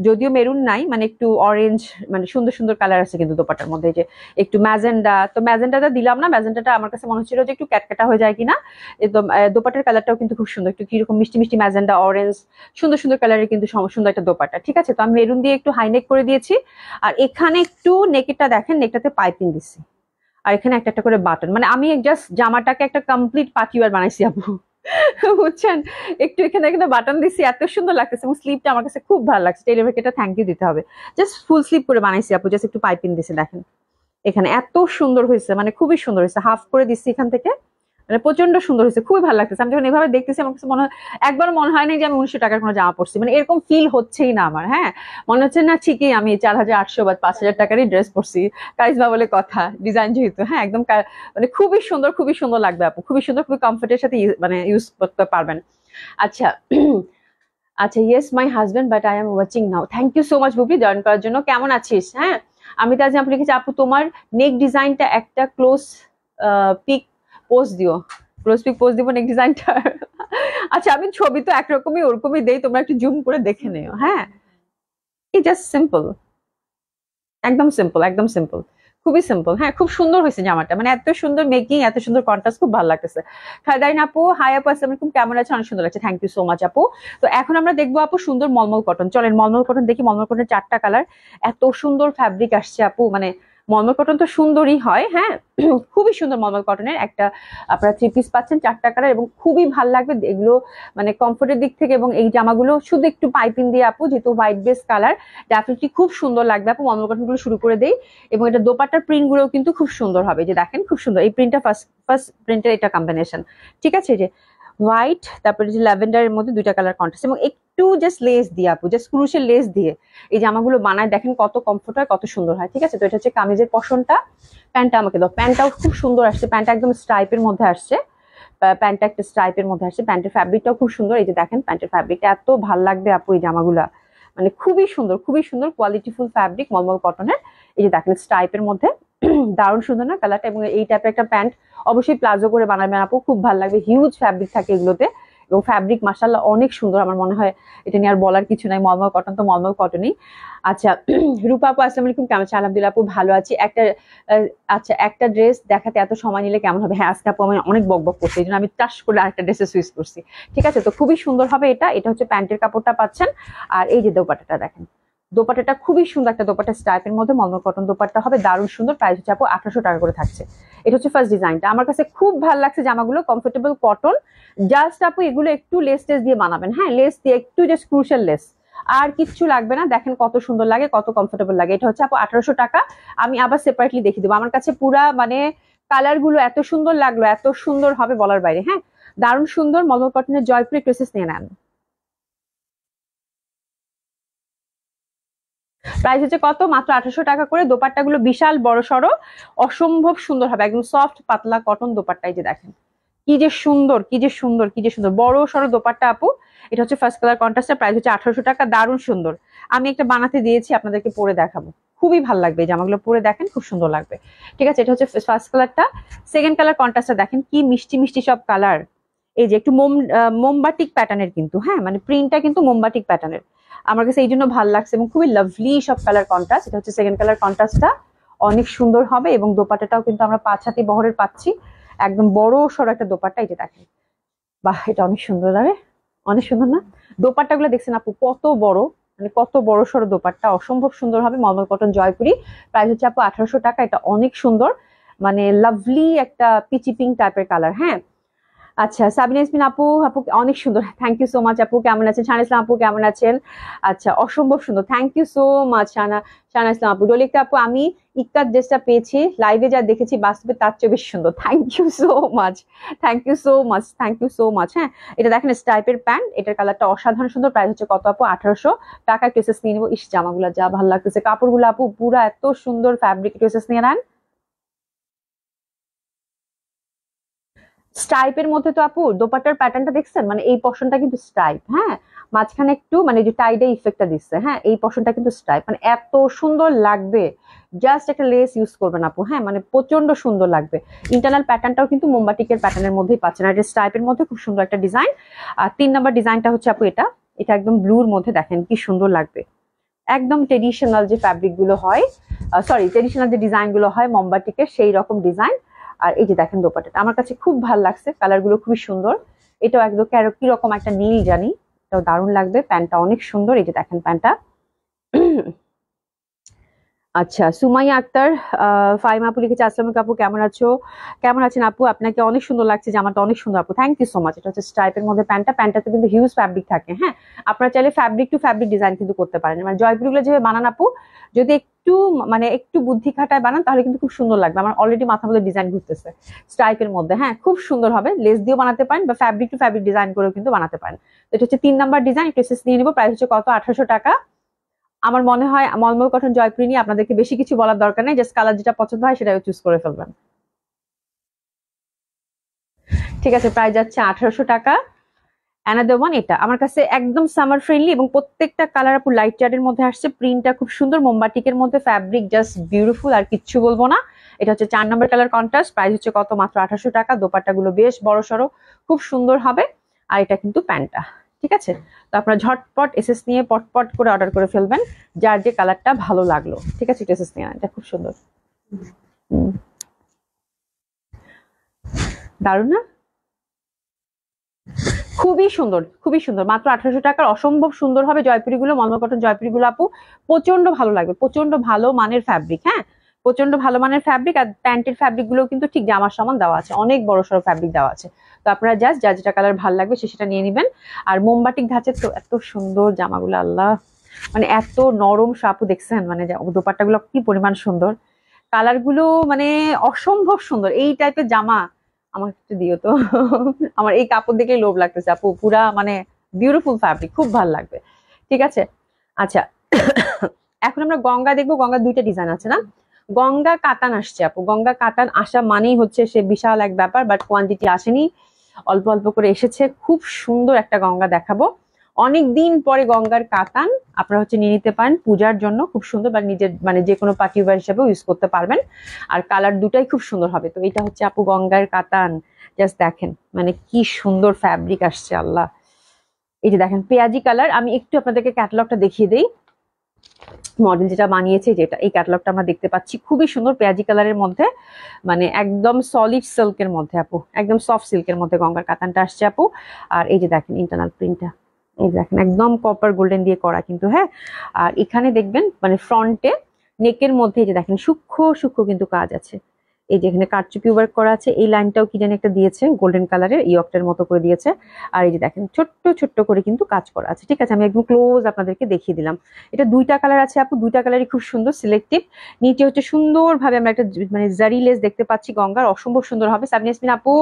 যদিও মেরুন নাই, মানে একটু অরেঞ্জ, মানে সুন্দর সুন্দর কালার আছে কিন্তু দোপাটার মধ্যে, যে একটু ম্যাজেন্ডা, তো ম্যাজেন্ডাটা দিলাম না, ম্যাজেন্ডাটা আমার কাছে মনে হচ্ছিল যে একটু ক্যাটকাটা হয়ে যায় কিনা। একদম দোপাটার কালারটাও কিন্তু খুব সুন্দর, একটু কিরকম মিষ্টি মিষ্টি ম্যাজেন্ডা অরেঞ্জ, সুন্দর সুন্দর কালারের কিন্তু সুন্দর একটা দোপাটা। ঠিক আছে, তো আমি মেরুন দিয়ে একটু হাই নেক করে দিয়েছি, আর এখানে একটু নেকেটটা দেখেন, নেকটাতে পাইপিং দিচ্ছি, আর এখানে একটা একটা করে বাটন, মানে আমি জাস্ট জামাটাকে একটা কমপ্লিট পার্টিওয়ার বানাইছি আপু, বুঝছেন? একটু এখানে এখানে বাটন দিছি, এত সুন্দর লাগতেছে, এবং স্লিপটা আমার কাছে খুব ভালো লাগছে, টেইলরকে এটা থ্যাংক ইউ দিতে হবে। জাস্ট ফুল স্লিপ করে বানাইছি আপু, জাস্ট একটু পাইপিং দিছি, দেখেন এখানে এত সুন্দর হয়েছে, মানে খুবই সুন্দর হয়েছে, হাফ করে দিচ্ছি এখান থেকে, মানে প্রচন্ড সুন্দর হয়েছে, খুবই ভালো লাগতেছে। আমি যখন এভাবে দেখতেছি আমার কাছে মনে হয়, একবার মনে হয় না যে আমি 1900 টাকার কোনো জামা পরছি, মানে এরকম ফিল হচ্ছেই না আমার। হ্যাঁ, মনে হচ্ছে না ঠিকই আমি 4800 বা 5000 টাকারই ড্রেস পরছি, কারিজমা বলে কথা, ডিজাইন যেহেতু, হ্যাঁ একদম মানে খুবই সুন্দর, খুবই সুন্দর লাগবে আপু, খুবই সুন্দর, খুবই কমফোর্টের সাথে মানে ইউজ করতে পারবেন। আচ্ছা, আচ্ছা, yes my husband but I am watching now, thank you so much Bubly join করার জন্য। কেমন আছিস? হ্যাঁ, আমি তাজ আপু লিখেছি, আপু তোমার নেক ডিজাইনটা একটা ক্লোজ পিক পোস্ট দিও, ক্লোজ পিক পোস্ট দিব নেক ডিজাইনটা। আচ্ছা, আমি ছবি তো একরকমই ওরকমই দেই, তোমরা একটু জুম করে দেখে নিও। হ্যাঁ, এই জাস্ট সিম্পল, একদম সিম্পল, একদম সিম্পল, খুবই সিম্পল। হ্যাঁ, খুব সুন্দর হয়েছে জামাটা, মানে এত সুন্দর মেকিং, এত সুন্দর কন্ট্রাস্ট, খুব ভালো লাগতেছে। খায়দারিন আপু, হাই আপু, আসসালামু আলাইকুম, কেমন আছে? অনেক সুন্দর লাগছে, থ্যাংক ইউ সো মাচ আপু। তো এখন আমরা দেখবো আপু সুন্দর মলমল কটন, চলেন মলমল কটন দেখি। মলমল কটনের 4টা কালার, এত সুন্দর ফ্যাব্রিক আসছে আপু, মানে মলমল কটন তো সুন্দরই হয়। হ্যাঁ, খুবই সুন্দর মলমল কটনের একটা আপনারা থ্রি পিস পাচ্ছেন, 4টা কালার, এবং খুবই ভালো লাগবে এগুলো, মানে কমফোর্টের দিক থেকে। এবং এই জামাগুলো শুধু একটু পাইপিং দিয়ে আপু, যেহেতু হোয়াইট বেস কালার, ডেফিনেটলি খুব সুন্দর লাগবে আপু। মলমল কটন গুলো শুরু করে দেই, এবং এটা দোপাট্টার প্রিন্ট গুলো কিন্তু খুব সুন্দর হবে, যে দেখেন খুব সুন্দর এই প্রিন্টটা, ফার্স্ট ফার্স্ট প্রিন্টের এটা কম্বিনেশন। ঠিক আছে, যে হোয়াইট, তারপরে যে ল্যাভেন্ডারের মধ্যে 2টা কালার কন্ট্রাস্ট, এবং একটু জাস্ট লেস দিয়ে আপু, জাস্ট ক্রুশের লেস দিয়ে এই জামাগুলো বানায়, দেখেন কত কমফোর্ট হয়, কত সুন্দর হয়। ঠিক আছে, তো এটা হচ্ছে কামিজের পশনটা। প্যান্টটা আমাকে দাও, প্যান্টটাও খুব সুন্দর আসছে, প্যান্টটা একদম স্ট্রাইপের মধ্যে আসছে, প্যান্টটা একটা স্ট্রাইপের মধ্যে আসছে, প্যান্টের ফ্যাব্রিকটাও খুব সুন্দর, এই যে দেখেন প্যান্টের ফ্যাব্রিকটা এত ভালো লাগবে আপু এই জামাগুলা, মানে খুবই সুন্দর, খুবই সুন্দর কোয়ালিটিফুল ফ্যাব্রিক মলমল কটনের। এই যে দেখেন স্ট্রাইপের মধ্যে, দারুণ সুন্দর না কালারটা? এবং এই টাইপের একটা প্যান্ট অবশ্যই প্লাজো করে বানাবেন আপু, খুব ভালো লাগবে, হিউজ ফ্যাব্রিক থাকে এগুলোতে, এবং ফ্যাব্রিক মাশাআল্লাহ অনেক সুন্দর, আমার মনে হয় এটা নিয়ে আর বলার কিছু নাই, মলমল কটন তো মলমল কটনই। আচ্ছা, রূপা আপু, আসসালামু আলাইকুম, কেমন আছেন? আলহামদুলিল্লাহ আপু, ভালো আছি। আচ্ছা, একটা ড্রেস দেখাতে এত সময় নিলে কেমন হবে? হ্যাঁ, আজকে আপু আমি অনেক বকবক করছি, এই জন্য আমি টাস করে আরেকটা ড্রেসে সুইচ করছি। ঠিক আছে, তো খুবই সুন্দর হবে এটা। এটা হচ্ছে প্যান্টের কাপড়টা পাচ্ছেন, আর এই যে দোপাট্টাটা দেখেন, দোপাট্টাটা খুবই সুন্দর, একটা দোপাট্টা স্টাইপের মধ্যে মলমল কটন দোপাট্টা হবে, দারুণ সুন্দর। প্রাইস হচ্ছে আপু 1800 টাকা করে থাকছে। এটা হচ্ছে ফার্স্ট ডিজাইনটা, আমার কাছে খুব ভালো লাগছে জামাগুলো, কমফোর্টেবল কটন। জাস্ট আপু এগুলো একটু লেস টেস দিয়ে বানাবেন, হ্যাঁ লেস দিয়ে একটু, জাস্ট ক্রুশাল লেস, আর কিচ্ছু লাগবে না। দেখেন কত সুন্দর লাগে, কত কমফোর্টেবল লাগে। এটা হচ্ছে আপু 1800 টাকা। আমি আবার সেপারেটলি দেখিয়ে দেবো, আমার কাছে পুরা মানে কালার গুলো এত সুন্দর লাগলো, এত সুন্দর হবে বলার বাইরে। হ্যাঁ, দারুণ সুন্দর মলমল কটনের জয়পুরি ড্রেসেস নিয়ে নেন। প্রাইস হচ্ছে কত? মাত্র 1800 টাকা করে। দোপাট্টা গুলো বিশাল বড় সড়ো, অসম্ভব সুন্দর হবে, একদম সফট পাতলা কটন দোপাট্টা। এই যে দেখেন কি যে সুন্দর, কি যে সুন্দর, কি যে সুন্দর, বড় সড়ো দোপাট্টা আপু। এটা হচ্ছে ফার্স্ট কালার কন্ট্রাস্টের, প্রাইস হচ্ছে 1800 টাকা, দারুণ সুন্দর। আমি একটা বানাতে দিয়েছি, আপনাদেরকে পরে দেখাবো, খুবই ভালো লাগবে এই জামাগুলো পরে, দেখেন খুব সুন্দর লাগবে। ঠিক আছে, এটা হচ্ছে ফার্স্ট কালারটা। সেকেন্ড কালার কন্ট্রাস্টটা দেখেন কি মিষ্টি মিষ্টি সব কালার, এই যে একটু মোমবাটিক প্যাটার্নের কিন্তু, হ্যাঁ মানে প্রিন্টটা কিন্তু মোমবাটিক প্যাটার্নের, আমার কাছে এই জন্য ভালো লাগছে, এবং খুবই লাভলি সব কালার কন্ট্রাস্ট। এটা হচ্ছে সেকেন্ড কালার কন্ট্রাস্টটা, অনেক সুন্দর হবে। এবং দোপাট্টাটাও কিন্তু আমরা 5 হাতি বহরের পাচ্ছি, একদম বড় সড়ো একটা দোপাট্টা। এই যে দেখেন বাহ, এটা অনেক সুন্দর লাগে, অনেক সুন্দর না? দোপাট্টা গুলো দেখছেন আপু কত বড়, মানে কত বড় সড়ো দোপাট্টা, অসম্ভব সুন্দর হবে। মলমল কটন জয়পুরি, প্রাইস হচ্ছে আপু 1800 টাকা। এটা অনেক সুন্দর, মানে লাভলি একটা পিচি পিঙ্ক টাইপের কালার। হ্যাঁ, আচ্ছা সাবিনা ইয়াসমিন আপু, আপু অনেক সুন্দর, থ্যাংক ইউ সো মাচ আপু। কেমন আছেন? শানা ইসলাম আপু কেমন আছেন? আচ্ছা, অসম্ভব সুন্দর, থ্যাংক ইউ সো মাচ শানা ইসলাম আপু। ডলিকা আপু, আমি ইক্কার ড্রেসটা পেয়েছি, লাইভে যা দেখেছি বাস্তবে তার চেয়ে বেশি সুন্দর। Thank you so much, thank you so much, thank you so much. হ্যাঁ, এটা দেখেন স্টাইপের প্যান্ট, এটার কালারটা অসাধারণ সুন্দর। প্রাইস হচ্ছে কত আপু? 1800 টাকা। ড্রেসেস নিয়ে নেবো। ইস, জামাগুলো যা ভালো লাগতেছে, কাপড়গুলো আপু পুরা এত সুন্দর, ফ্যাব্রিক ড্রেসেস নিয়ে নেন। স্টাইপের মধ্যে তো আপু দোপাট্টার প্যাটার্নটা দেখছেন, মানে এই পশনটা কিন্তু স্টাইপ। হ্যাঁ, মাঝখানে একটু মানে যে টাইডে ইফেক্টটা দিচ্ছে। হ্যাঁ, এই পশনটা কিন্তু স্টাইপ, মানে এত সুন্দর লাগবে। জাস্ট একটা লেস ইউজ করবেন আপু, হ্যাঁ মানে প্রচন্ড সুন্দর লাগবে। ইন্টারনাল প্যাটার্নটাও কিন্তু মোমবাটিকের প্যাটার্নের মধ্যেই পাচ্ছেন, আর এটা স্টাইপের মধ্যে খুব সুন্দর একটা ডিজাইন। আর 3 নম্বর ডিজাইনটা হচ্ছে আপু এটা, এটা একদম ব্লুর মধ্যে, দেখেন কি সুন্দর লাগবে। একদম ট্রেডিশনাল যে ফ্যাব্রিক গুলো হয়, সরি ট্রেডিশনাল যে ডিজাইন গুলো হয় মোমবাটিকের, সেই রকম ডিজাইন। আর এই যে দেখেন দোপাট্টাটা আমার কাছে খুব ভালো লাগছে, কালার গুলো খুবই সুন্দর। এটাও একদম কি রকম একটা নীল জানি, এটাও দারুণ লাগবে। প্যান্টটা অনেক সুন্দর, এই যে দেখেন প্যান্টটা। আচ্ছা, সুমাইয়া আক্তার, ফাইমা আপু লিখেছে আসসালামু আলাইকুম আপু, কেমন আছো? কেমন আছেন আপু? আপনাকে অনেক সুন্দর লাগছে, জামাটা অনেক সুন্দর আপু, থ্যাংক ইউ সো মাচ। এটা হচ্ছে স্ট্রাইপের মধ্যে প্যান্টটা, প্যান্টটাতে কিন্তু হিউজ ফ্যাব্রিক থাকে। হ্যাঁ, আপনারা চাইলে ফ্যাব্রিক টু ফ্যাব্রিক ডিজাইন কিন্তু করতে পারেন, মানে জয়পুরগুলো যেভাবে বানান আপু, যদি একটু মানে একটু বুদ্ধি খাটায় বানান তাহলে কিন্তু খুব সুন্দর লাগবে। আমার অলরেডি মাথার মধ্যে ডিজাইন ঘুরতেছে স্ট্রাইপের মধ্যে। হ্যাঁ, খুব সুন্দর হবে, লেস দিয়েও বানাতে পারেন বা ফ্যাব্রিক টু ফ্যাব্রিক ডিজাইন করেও কিন্তু বানাতে পারেন। তো এটা হচ্ছে 3 নম্বর ডিজাইন, প্রেসেস নিয়ে নিবো। প্রাইস হচ্ছে কত? 1800 টাকা। আমার মনে হয় মলমল কটন জয়পুরি নিয়ে আপনাদেরকে বেশি কিছু বলার দরকার নেই, জাস্ট কালার যেটা পছন্দ হয় সেটা চুজ করে ফেলবেন। ঠিক আছে, প্রাইস যাচ্ছে 1800 টাকা। অ্যানাদার ওয়ান, এটা আমার কাছে একদম সামার ফ্রেন্ডলি এবং প্রত্যেকটা কালার আপু লাইট চার্টের মধ্যে আসছে। প্রিন্টটা খুব সুন্দর, মোমবাটিকের মধ্যে, ফ্যাব্রিক জাস্ট বিউটিফুল, আর কিচ্ছু বলবো না। এটা হচ্ছে 4 নম্বর কালার কন্ট্রাস্ট, প্রাইস হচ্ছে কত? মাত্র 1800 টাকা। দোপাট্টা গুলো বেশ বড় সড়ো, খুব সুন্দর হবে। আর এটা কিন্তু প্যান্টটা, ঠিক আছে? তো আপনারা ঝটপট এসএস নিয়ে পটপট করে অর্ডার করে ফেলবেন, যার যে কালারটা ভালো লাগলো। ঠিক আছে, এসএস নিয়ে এটা খুব সুন্দর। দারুণ না? খুবই সুন্দর, খুবই সুন্দর, মাত্র 1800 টাকার। অসম্ভব সুন্দর হবে জয়পুরি গুলো, মলমল কটন জয়পুরি গুলো আপু প্রচন্ড ভালো লাগবে, প্রচন্ড ভালো মানের ফ্যাব্রিক। হ্যাঁ, প্রচন্ড ভালো মানের ফ্যাব্রিক। আর প্যান্টের ফ্যাব্রিক গুলো কিন্তু ঠিক জামার সমান দেওয়া আছে, অনেক বড় সড়ো ফ্যাব্রিক দেওয়া আছে। তো আপনারা জাস্ট যার যেটা কালার ভালো লাগবে সেটা নিয়ে নেবেন। আর মোমবাটিক ধাঁচের তো এত সুন্দর জামাগুলো, আল্লাহ, মানে এত নরম সাপু, দেখছেন মানে দোপাট্টা গুলো কি পরিমাণ সুন্দর, কালার গুলো মানে অসম্ভব সুন্দর। এই টাইপের জামা আমার একটু দিও তো। আমার এই কাপড় দেখে লোভ লাগতেছে আপু, পুরা মানে বিউটিফুল ফ্যাব্রিক, খুব ভালো লাগবে। ঠিক আছে, আচ্ছা। এখন আমরা গঙ্গা দেখবো। গঙ্গা 2টা ডিজাইন আছে না? গঙ্গা কাতান আসছে আপু, গঙ্গা কাতান আসা মানেই হচ্ছে সে বিশাল এক ব্যাপার, বাট কোয়ান্টিটি আসেনি, অল্প অল্প করে এসেছে। খুব সুন্দর একটা গঙ্গা দেখাবো, অনেক দিন পরে গঙ্গার কাতান আপনারা হচ্ছে নিয়ে নিতে পারেন পূজার জন্য, খুব সুন্দর, বা নিজের মানে যে কোনো পার্টি ওয়্যার হিসেবেও ইউজ করতে পারবেন। আর কালার দুটাই খুব সুন্দর হবে। তো এটা হচ্ছে আপু গঙ্গার কাতান, জাস্ট দেখেন মানে কি সুন্দর ফ্যাব্রিক আসছে, আল্লাহ। এই যে দেখেন পেঁয়াজি কালার, আমি একটু আপনাদেরকে ক্যাটালগটা দেখিয়ে দিই। মডেল যেটা বানিয়েছে, যেটা এই ক্যাটালগটা আমরা দেখতে পাচ্ছি, খুবই সুন্দর পেঁয়াজি কালারের মধ্যে, মানে একদম সলিড সিল্কের মধ্যে আপু, একদম সফট সিল্কের মধ্যে গঙ্গার কাতানটা আসছে আপু। আর এই যে দেখেন ইন্টারনাল প্রিন্টটা, এই দেখেন একদম কপার গোল্ডেন দিয়ে করা কিন্তু। হ্যাঁ, আর এখানে দেখবেন মানে ফ্রন্টে নেকের মধ্যে এই যে দেখেন সূক্ষ্ম সূক্ষ্ম কিন্তু কাজ আছে। এই যে এখানে কারচুপি ওয়ার্ক করা আছে, এই লাইনটাও কি জানি একটা দিয়েছে গোল্ডেন কালারের, ইয়কটের মতো করে দিয়েছে। আর এই যে দেখেন ছোট্ট ছোট্ট করে কিন্তু কাজ করা আছে। ঠিক আছে, আমি একদম ক্লোজ আপনাদেরকে দেখিয়ে দিলাম। এটা 2টা কালার আছে আপু, 2টা কালারই খুব সুন্দর সিলেক্টিভ। নিচে হচ্ছে সুন্দর ভাবে আমরা একটা মানে জারি লেস দেখতে পাচ্ছি গঙ্গার, অসম্ভব সুন্দর হবে। সাবিনা ইয়াসমিন আপু,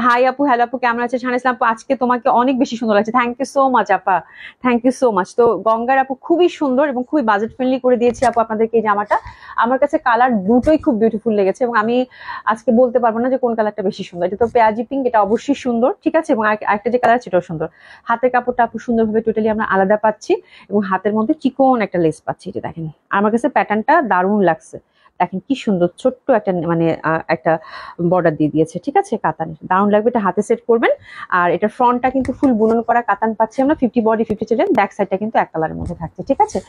হাই আপু, হ্যালো আপু, কেমন আছে? শানা ইসলাম আপু, আজকে তোমাকে অনেক বেশি সুন্দর লাগছে, থ্যাংক ইউ সো মাচ আপা, থ্যাংক ইউ সো মাচ। তো গঙ্গার আপু খুবই সুন্দর এবং খুবই বাজেট ফ্রেন্ডলি করে দিয়েছি আপু আপনাদেরকে এই জামাটা। আমার কাছে কালার দুটোই খুব বিউটিফুল লেগেছে এবং আমি আজকে বলতে পারবো না যে কোন কালারটা বেশি সুন্দর। এটা তো পেঁয়াজি পিঙ্ক, এটা অবশ্যই সুন্দর, ঠিক আছে, এবং আরেকটা যে কালার সেটাও সুন্দর। হাতের কাপড়টা আপু সুন্দরভাবে টোটালি আমরা আলাদা পাচ্ছি এবং হাতের মধ্যে চিকন একটা লেস পাচ্ছি। এটা দেখেন, আমার কাছে প্যাটার্নটা দারুণ লাগছে, দেখেন কি সুন্দর ছোট্ট একটা মানে একটা বর্ডার দিয়ে দিয়েছে। ঠিক আছে, কাতান দারুণ লাগবে, এটা হাতে সেট করবেন। আর এটা ফ্রন্টটা কিন্তু ফুল বুনন করা কাতান পাচ্ছি আমরা, 50 বডি 50 চিলড্রেন, ব্যাক সাইডটা কিন্তু এক কালারের মধ্যে থাকছে। ঠিক আছে,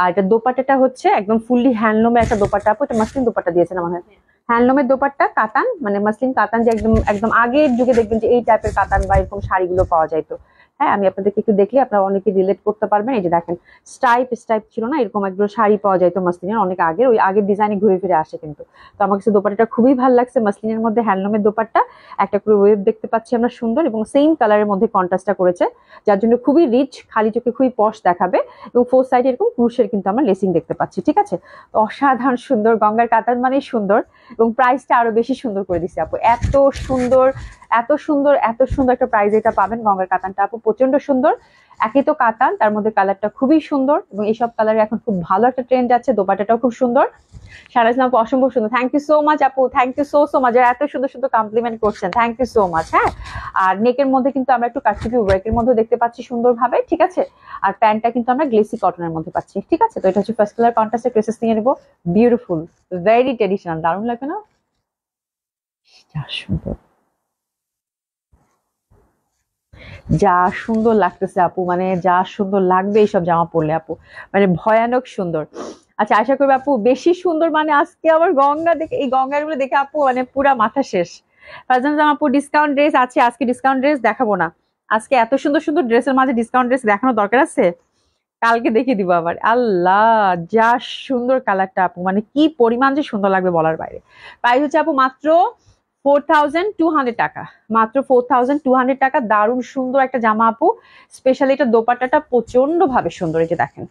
আর এটা দোপাট্টাটা হচ্ছে একদম ফুললি হ্যান্ডলুমের একটা দোপাট্টা আপু, এটা মাসলিন দোপাট্টা দিয়েছেন আমার হয়। হ্যান্ডলুমের দোপাট্টা, কাতান মানে মাসলিন কাতান, যে একদম একদম আগের যুগে দেখবেন যে এই টাইপের কাতান বা এরকম শাড়িগুলো পাওয়া যাইতো। হ্যাঁ, আমি আপনাদেরকে একটু দেখলে আপনারা অনেকে রিলেট করতে পারবেন। এই যে দেখেন স্টাইপ স্টাইপ ছিল না, এরকম একদম শাড়ি পাওয়া যাইতো মাসলিনের অনেক আগে, ওই আগের ডিজাইনে ঘুরে ফিরে আসে কিন্তু। তো আমার কাছে দোপাট্টাটা খুবই ভালো লাগছে, মাসলিনের মধ্যে হ্যান্ডলুমের দোপাট্টা, একটা করে ওয়েভ দেখতে পাচ্ছি আমরা সুন্দর, এবং সেম কালারের মধ্যে কন্ট্রাস্টটা করেছে, যার জন্য খুবই রিচ, খালি চোখে খুবই পশ দেখাবে। এবং ফোর সাইডে এরকম ক্রুশের কিন্তু আমরা লেসিং দেখতে পাচ্ছি। ঠিক আছে, তো অসাধারণ সুন্দর, গঙ্গার কাতান মানেই সুন্দর, এবং প্রাইসটা আরো বেশি সুন্দর করে দিচ্ছে আপু। এত সুন্দর, এত সুন্দর, এত সুন্দর একটা প্রাইস এটা পাবেন। গঙ্গার কাতানটা আপু প্রচন্ড সুন্দর, একই তো কাতান, তার মধ্যে কালারটা খুবই সুন্দর, এবং এইসব কালারে এখন খুব ভালো একটা ট্রেন্ড আছে। দোপাট্টাটাও খুব সুন্দর। শাহনাজ আপু অসম্ভব সুন্দর, থ্যাংক ইউ সো মাচ আপু, thank you so so much, এত সুন্দর সুন্দর কমপ্লিমেন্ট করছেন, থ্যাংক ইউ সো মাচ। হ্যাঁ, আর নেকের মধ্যে কিন্তু আমরা একটু কাটছুপি ওয়ার্কের মধ্যে দেখতে পাচ্ছি সুন্দরভাবে। ঠিক আছে, আর প্যান্টটা কিন্তু আমরা গ্লেসি কটনের মধ্যে পাচ্ছি। ঠিক আছে, তো এটা হচ্ছে ফার্স্ট কালার কন্ট্রাস্টের ড্রেসেস নিয়ে নেবো। বিউটিফুল, ভেরি ট্রেডিশনাল, দারুণ লাগে না? যা সুন্দর, যা সুন্দর লাগতেছে আপু, মানে যা সুন্দর লাগবে এইসব জামা পরলে আপু, মানে ভয়ানক সুন্দর। আচ্ছা, আশা করবো আপু বেশি সুন্দর, মানে আজকে আবার গঙ্গা দেখে, এই গঙ্গাগুলো দেখে আপু মানে পুরা মাথা শেষ। ফারজানা জামা আপু ডিসকাউন্ট ড্রেস আছে আজকে, ডিসকাউন্ট ড্রেস দেখাবো না আজকে, এত সুন্দর সুন্দর ড্রেসের মাঝে ডিসকাউন্ট ড্রেস দেখানোর দরকার আছে? কালকে দেখিয়ে দিব আবার। আল্লাহ, যা সুন্দর কালারটা আপু, মানে কি পরিমাণ যে সুন্দর লাগবে বলার বাইরে। প্রাইস হচ্ছে আপু মাত্র 4200 টাকা, মাত্র 4200 টাকা। দারুণ সুন্দর একটা জামা আপু, স্পেশালি এটা দোপাট্টাটা প্রচন্ড ভাবে সুন্দর। এই যে দেখেন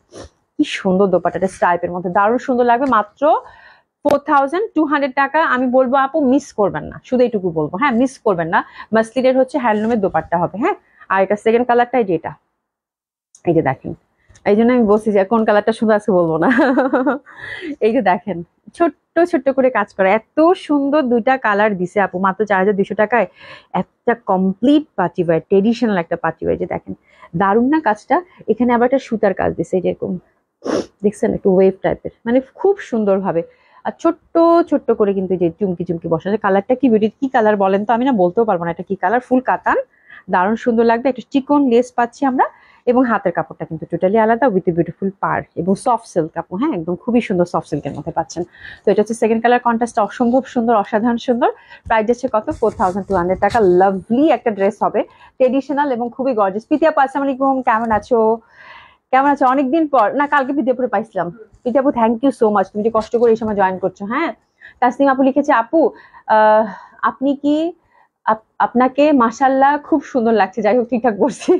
কি সুন্দর দোপাট্টাটা, স্টাইপের মধ্যে দারুণ সুন্দর লাগবে। মাত্র 4200 টাকা। আমি বলবো আপু মিস করবেন না, শুধু এইটুকু বলবো, হ্যাঁ মিস করবেন না। মাসলিনের হচ্ছে হ্যান্ডলুমের দোপাট্টা হবে। হ্যাঁ, আর এটা সেকেন্ড কালারটাই যেটা, এই যে দেখেন, এই জন্য আমি বলছি যে কোন কালারটা শুধু আজকে বলবো না। এই যে দেখেন ছোট্ট ছোট্ট করে কাজ করা, এত সুন্দর দুইটা কালার দিছে আপু মাত্র 4200 টাকায়। একটা কমপ্লিট পার্টি ওয়্যার, ট্রেডিশনাল একটা পার্টি ওয়্যার। যে দেখেন দারুণ না কাজটা, এখানে আবার একটা সুতার কাজ দিছে যেরকম দেখছেন, একটু ওয়েভ টাইপের, মানে খুব সুন্দর ভাবে। আর ছোট্ট ছোট্ট করে কিন্তু যে চুমকি চুমকি বসানো, কালারটা কি বিউটি, কি কালার বলেন তো, আমি না বলতেও পারবো না এটা কি কালার। ফুল কাতান, দারুণ সুন্দর লাগবে। একটা চিকন লেস পাচ্ছি আমরা, এবং হাতের কাপড়টা কিন্তু টোটালি আলাদা উইথ বিউটিফুল পার এবং সফট সিল্ক কাপড়। হ্যাঁ, একদম খুবই সুন্দর সফট সিল্কের মধ্যে পাচ্ছেন। তো এটা হচ্ছে সেকেন্ড কালার কন্ট্রাস্ট, অসম্ভব সুন্দর, অসাধারণ সুন্দর। প্রাইস যাচ্ছে কত? 4200 টাকা। লাভলি একটা ড্রেস হবে, ট্রেডিশনাল এবং খুবই গর্জিয়াস। পিতিয়া আপু আসসালামু আলাইকুম, কেমন আছো? কেমন আছো? অনেকদিন পর, না কালকে পিতিয়াপুরে পাইছিলাম। পিতিয়াপু থ্যাংক ইউ সো মাচ, তুমি যে কষ্ট করে এই সময় জয়েন করছো। হ্যাঁ, তাসনিম আপু লিখেছে আপু আহ আপনি কি, আপনাকে মাশাল্লাহ খুব সুন্দর লাগছে। যাই হোক, ঠিকঠাক করছি।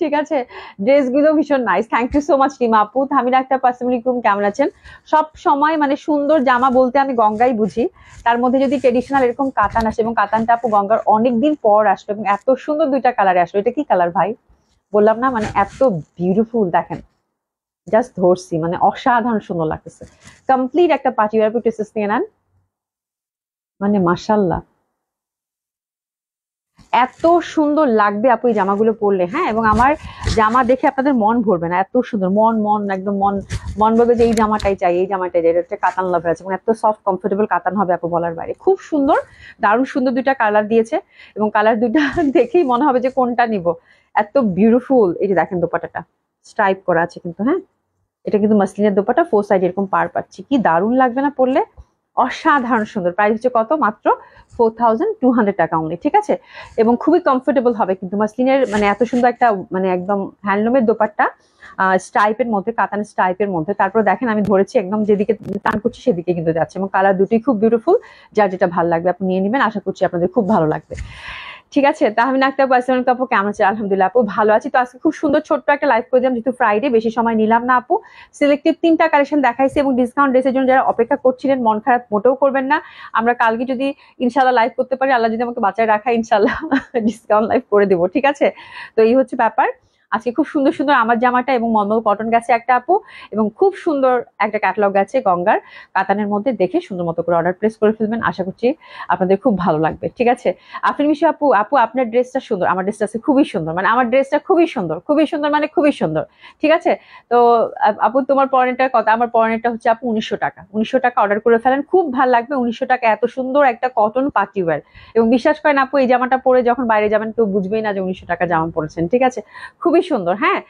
ঠিক আছে, ড্রেসগুলো ভীষণ nice, thank you so much Rima আপু। থামিনা একটা পার্সোনালিকুম, কেমন আছেন? সব সময় মানে সুন্দর জামা বলতে আমি গঙ্গাই বুঝি, তার মধ্যে যদি ট্রেডিশনাল এরকম কাতান আসে, এবং কাতানটা আপু গঙ্গার অনেকদিন পর আসলো, এবং এত সুন্দর দুইটা কালারে আসলো। এটা কি কালার ভাই? বললাম না, মানে এত বিউটিফুল, দেখেন জাস্ট ধরছি, মানে অসাধারণ সুন্দর লাগতেছে। কমপ্লিট একটা পার্টি ওয়্যার ড্রেসেস নিয়ে নেন, মানে মাশাল্লাহ এত সুন্দর লাগবে আপু এই জামাগুলো পরলে। হ্যাঁ, এবং আমার জামা দেখে আপনাদের মন ভরবে না, এত সুন্দর, মন মন একদম মন মন বলবে যে এই জামাটাই চাই, এই জামাটাই চাই। এটা হচ্ছে কাতান লাভার আছে, এবং এত সফট কমফোর্টেবল কাতান হবে আপু বলার বাইরে। খুব সুন্দর, দারুণ সুন্দর দুইটা কালার দিয়েছে, এবং কালার দুইটা দেখেই মনে হবে যে কোনটা নিব, এত বিউটিফুল। এই যে দেখেন দোপাট্টাটা স্ট্রাইপ করা আছে কিন্তু। হ্যাঁ, এটা কিন্তু মাসলিনের দোপাট্টা, ফোর সাইড এরকম পার পাচ্ছি, কি দারুণ লাগবে না পরলে? অসাধারণ সুন্দর। প্রাইস হচ্ছে কত? মাত্র 4200 টাকা অনলি। ঠিক আছে, এবং খুবই কমফোর্টেবল হবে কিন্তু মাসলিনের, মানে এত সুন্দর একটা, মানে একদম হ্যান্ডলুমের দোপাট্টা, স্টাইপের মধ্যে, কাতান স্টাইপের মধ্যে। তারপর দেখেন আমি ধরেছি একদম যেদিকে টান করছি সেদিকে কিন্তু যাচ্ছে, এবং কালার দুটোই খুব বিউটিফুল। যার যেটা ভালো লাগবে আপনি নিয়ে নেবেন, আশা করছি আপনাদের খুব ভালো লাগবে। ঠিক আছে, তাহমিনা আক্তার আসসালামু আপু, কেমন আছে? আলহামদুলিল্লাহ আপু ভালো আছি। তো আজকে খুব সুন্দর ছোট্ট একটা লাইভ করে দিলাম, যেহেতু ফ্রাইডে বেশি সময় নিলাম না আপু। সিলেক্টিভ 3টা কালেকশন দেখাইছি, এবং ডিসকাউন্ট ড্রেসের জন্য যারা অপেক্ষা করছিলেন মন খারাপ মোটেও করবেন না। আমরা কালকে যদি ইনশাল্লাহ লাইভ করতে পারি, আল্লাহ যদি আমাকে বাঁচায় রাখা, ইনশাল্লাহ ডিসকাউন্ট লাইভ করে দেবো। ঠিক আছে, তো এই হচ্ছে ব্যাপার। আজকে খুব সুন্দর সুন্দর আমার জামাটা এবং মলমল কটন গেছে একটা আপু, এবং খুব সুন্দর একটা ক্যাটালগ গেছে গঙ্গার কাতানের মধ্যে। দেখে সুন্দর মতো করে অর্ডার প্লেস করে ফেলবেন, আশা করছি আপনাদের খুব ভালো লাগবে। ঠিক আছে, আফরিন মিশু আপু, আপু আপনার ড্রেসটা সুন্দর, আমার ড্রেসটা আছে খুবই সুন্দর, মানে আমার ড্রেসটা খুবই সুন্দর, খুবই সুন্দর, মানে খুবই সুন্দর। ঠিক আছে, তো আপু তোমার পরনেরটার কথা, আমার পরনেরটা হচ্ছে আপু 1900 টাকা। 1900 টাকা অর্ডার করে ফেলেন, খুব ভালো লাগবে। 1900 টাকা এত সুন্দর একটা কটন পার্টি ওয়্যার, এবং বিশ্বাস করেন আপু এই জামাটা পরে যখন বাইরে যাবেন কেউ বুঝবেই না যে 1900 টাকা জামা পরেছেন। ঠিক আছে, খুবই সুন্দর। হ্যাঁ,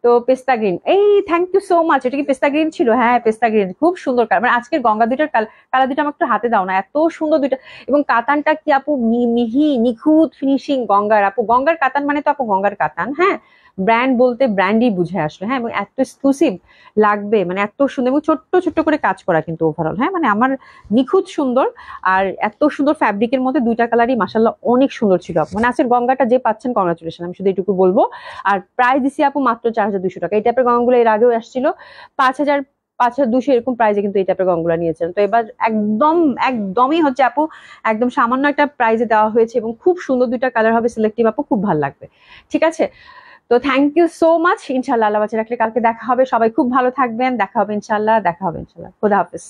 তো পেস্তা গ্রিন, এই থ্যাংক ইউ সো মাচ। এটা কি পেস্তা গ্রিন ছিল? হ্যাঁ পেস্তা গ্রিন, খুব সুন্দর কালার। মানে আজকের গঙ্গা দুইটার কালার দুটো আমাকে একটু হাতে দাও না, এত সুন্দর দুইটা। এবং কাতানটা কি আপু, মিহি নিখুঁত ফিনিশিং গঙ্গার। আপু গঙ্গার কাতান মানে তো আপু গঙ্গার কাতান। হ্যাঁ, ব্র্যান্ড বলতে ব্র্যান্ডই বুঝে আসলে। হ্যাঁ, এবং এত এক্সক্লুসিভ লাগবে, মানে এত সুন্দর এবং ছোট্ট ছোট্ট করে কাজ করা কিন্তু ওভারঅল। হ্যাঁ, মানে আমার নিখুঁত সুন্দর। আর এত সুন্দর ফ্যাব্রিকের মধ্যে দুইটা কালারই মাসাল্লাহ অনেক সুন্দর ছিল আপু। মানে আজকের গঙ্গাটা যে পাচ্ছেন কংগ্রাচুলেশন, আমি শুধু এইটুকু বলবো। আর প্রাইস দিছি আপু মাত্র 4200 টাকা। এই টাইপের গঙ্গাগুলো এর আগেও আসছিল 5000, 5200 এরকম প্রাইসে কিন্তু এই টাইপের গঙ্গগুলো নিয়েছেন। তো এবার একদমই হচ্ছে আপু একদম সামান্য একটা প্রাইসে দেওয়া হয়েছে এবং খুব সুন্দর দুইটা কালার হবে সিলেক্টিভ আপু, খুব ভালো লাগবে। ঠিক আছে, তো থ্যাংক ইউ সো মাচ। ইনশাল্লাহ আল্লাহ বাঁচিয়ে রাখলে কালকে দেখা হবে। সবাই খুব ভালো থাকবেন। দেখা হবে ইনশাল্লাহ, দেখা হবে ইনশাল্লাহ। খোদা হাফেজ।